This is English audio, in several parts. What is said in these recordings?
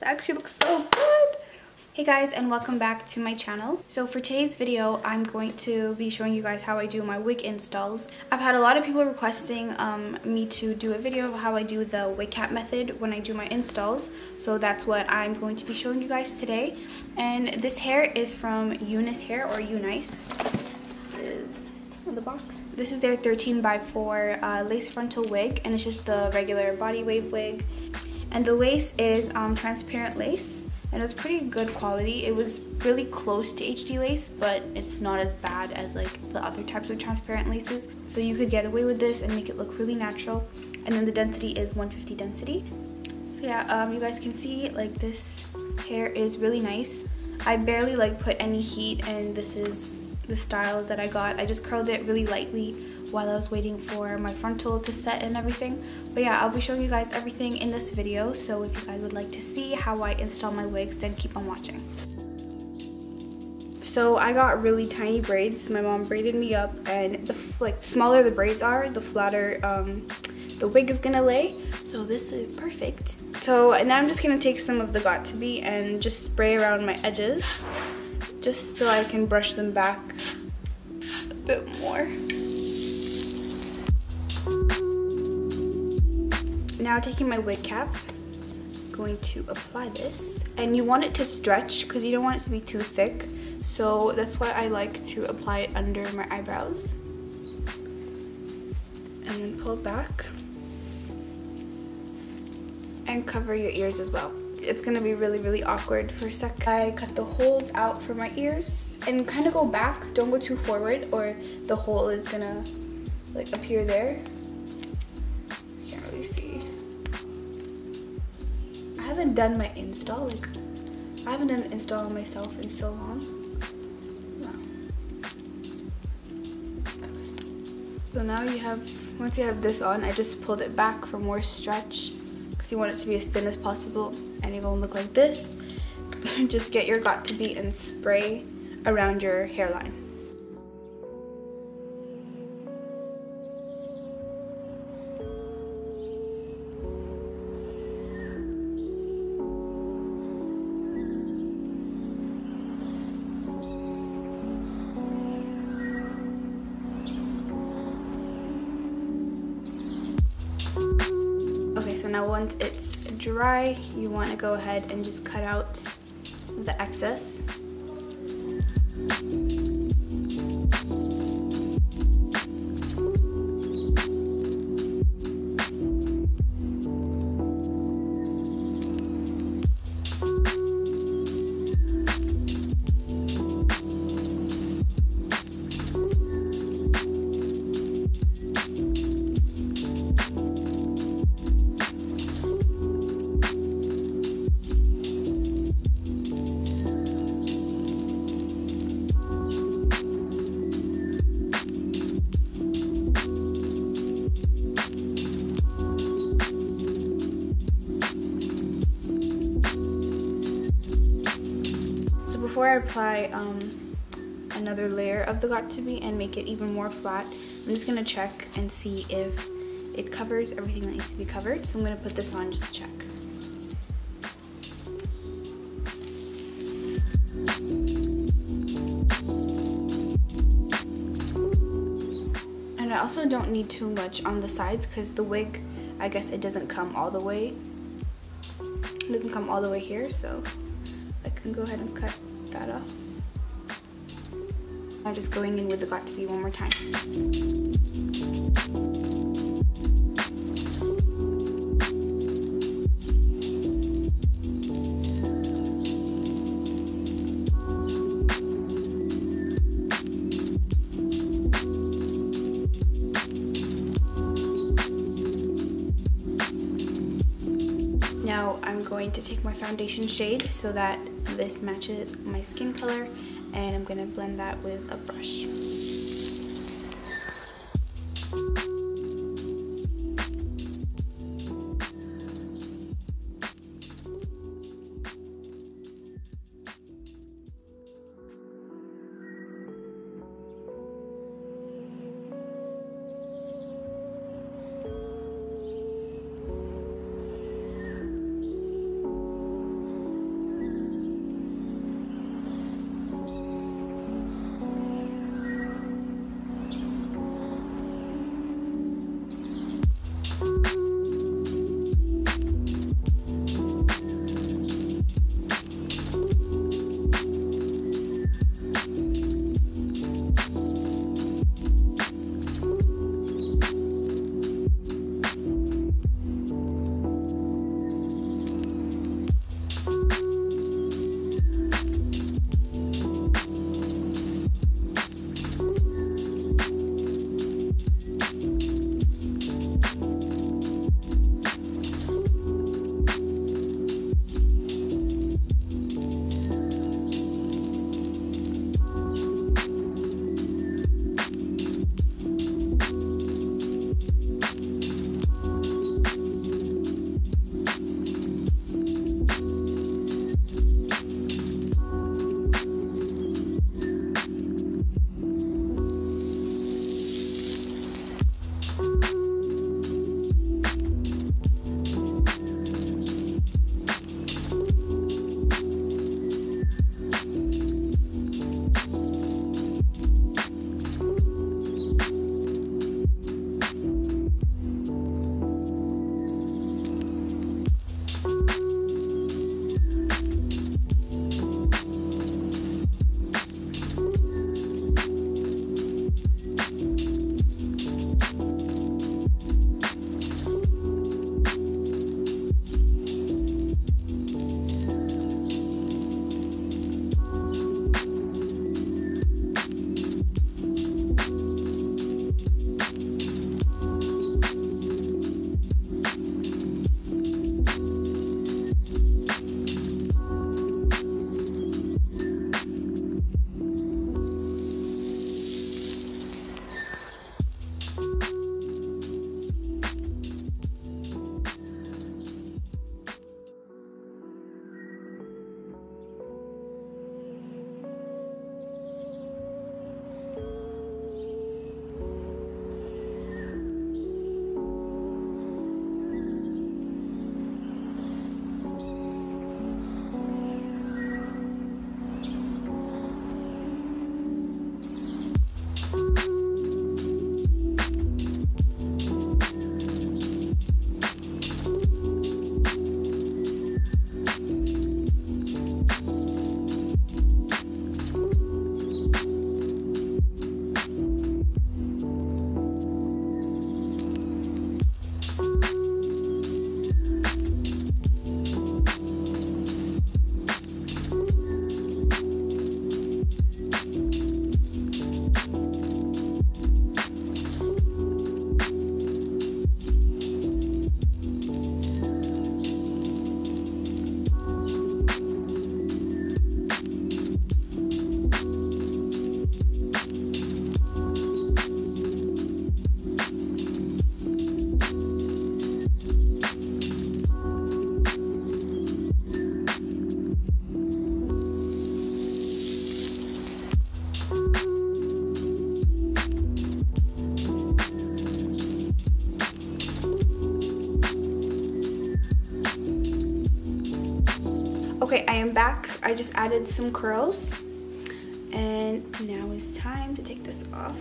That actually looks so good. Hey guys, and welcome back to my channel. So for today's video, I'm going to be showing you guys how I do my wig installs. I've had a lot of people requesting me to do a video of how I do the wig cap method when I do my installs. So that's what I'm going to be showing you guys today. And this hair is from UNice Hair or UNice. This is on the box. This is their 13x4 lace frontal wig, and it's just the regular Bodywave wig. And the lace is transparent lace. And it was pretty good quality. It was really close to HD lace, but it's not as bad as like the other types of transparent laces. So you could get away with this and make it look really natural. And then the density is 150 density. So yeah, you guys can see like this hair is really nice. I barely like put any heat, and this is the style that I got. I just curled it really lightly while I was waiting for my frontal to set and everything. But yeah, I'll be showing you guys everything in this video, so if you guys would like to see how I install my wigs, then keep on watching. So I got really tiny braids. My mom braided me up, and the smaller the braids are, the flatter the wig is gonna lay. So this is perfect. So now I'm just gonna take some of the Got2b and just spray around my edges, just so I can brush them back a bit more. Now taking my wig cap, going to apply this, and you want it to stretch because you don't want it to be too thick, so that's why I like to apply it under my eyebrows and then pull it back and cover your ears as well. It's gonna be really awkward for a sec. I cut the holes out for my ears and kind of go back, don't go too forward or the hole is gonna like appear there. Can't really see. I haven't done my install, like I haven't done an install on myself in so long. Wow. Okay. So now you have, once you have this on, I just pulled it back for more stretch because you want it to be as thin as possible, and you're gonna look like this. Just get your Got2b and spray around your hairline. Okay, so now once it's dry, you want to go ahead and just cut out the excess. Before I apply another layer of the Got2b and make it even more flat, I'm just gonna check and see if it covers everything that needs to be covered. So I'm gonna put this on just to check. And I also don't need too much on the sides because the wig, I guess it doesn't come all the way. It doesn't come all the way here, so I can go ahead and cut that off. I'm just going in with the Got2b one more time. Now I'm going to take my foundation shade so that this matches my skin color, and I'm going to blend that with a brush. Okay, I am back. I just added some curls. And now it's time to take this off.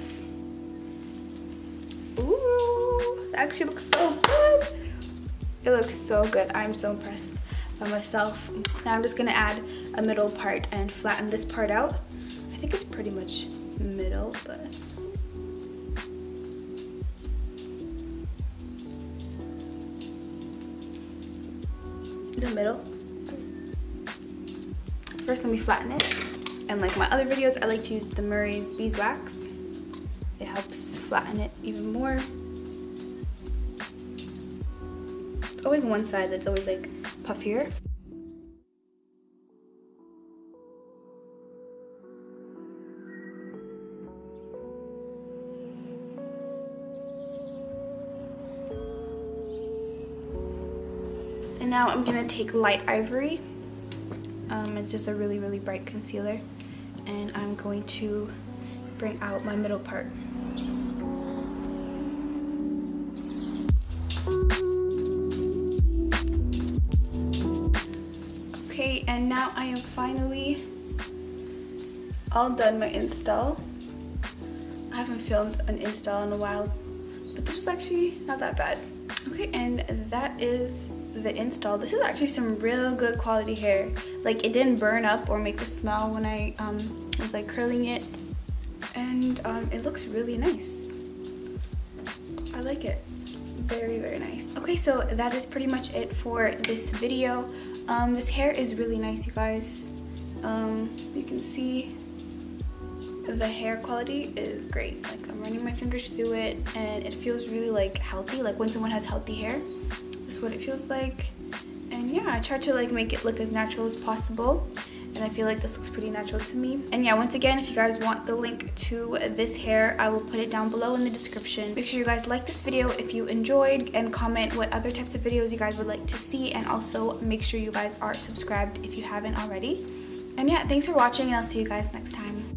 Ooh, that actually looks so good. It looks so good. I'm so impressed by myself. Now I'm just gonna add a middle part and flatten this part out. I think it's pretty much middle, but is it middle? First, let me flatten it. And like my other videos, I like to use the Murray's beeswax. It helps flatten it even more. It's always one side that's always like puffier. And now I'm gonna take light ivory. It's just a really, really bright concealer. And I'm going to bring out my middle part. Okay, and now I am finally all done my install. I haven't filmed an install in a while, but this was actually not that bad. Okay, and that is the install. This is actually some real good quality hair. Like, it didn't burn up or make a smell when I was like curling it, and it looks really nice. I like it. Very, very nice. Okay, so that is pretty much it for this video. This hair is really nice, you guys. You can see the hair quality is great. Like, I'm running my fingers through it and it feels really like healthy. Like when someone has healthy hair, this is what it feels like. And yeah, I tried to like make it look as natural as possible, and I feel like this looks pretty natural to me. And yeah, once again, if you guys want the link to this hair, I will put it down below in the description. Make sure you guys like this video if you enjoyed, and comment what other types of videos you guys would like to see, and also make sure you guys are subscribed if you haven't already. And yeah, thanks for watching, and I'll see you guys next time.